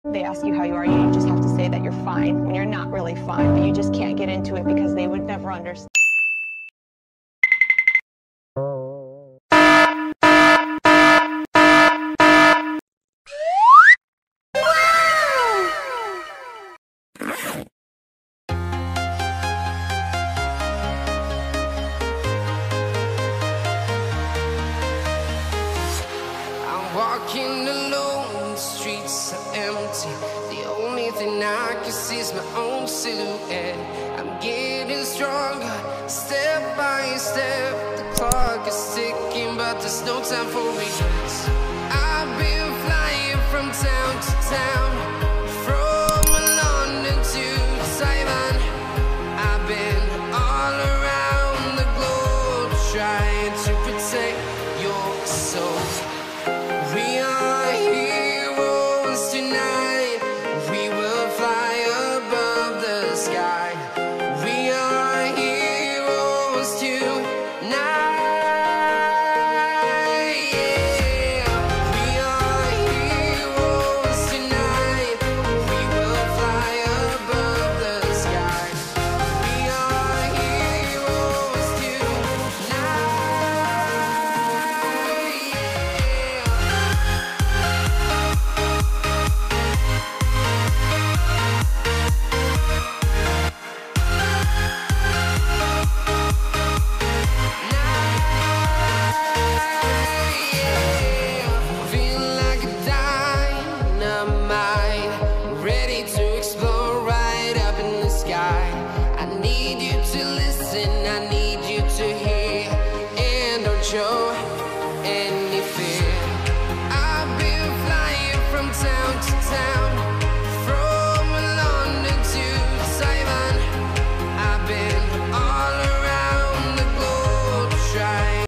They ask you how you are, you just have to say that you're fine when you're not really fine, but you just can't get into it because they would never understand. Walking alone, the streets are empty. The only thing I can see is my own silhouette. I'm getting stronger, step by step. The clock is ticking, but there's no time for regrets. I've been flying from town to town, from London to Taiwan. I've been all around the globe, trying to protect your soul. We are heroes tonight. We will fly above the sky. We are heroes tonight. Yeah. We are heroes tonight. We will fly above the sky. We are heroes tonight. Feel like a dynamite, ready to explode right up in the sky. I need you to listen, I need you to hear, and don't show any fear. I've been flying from town to town,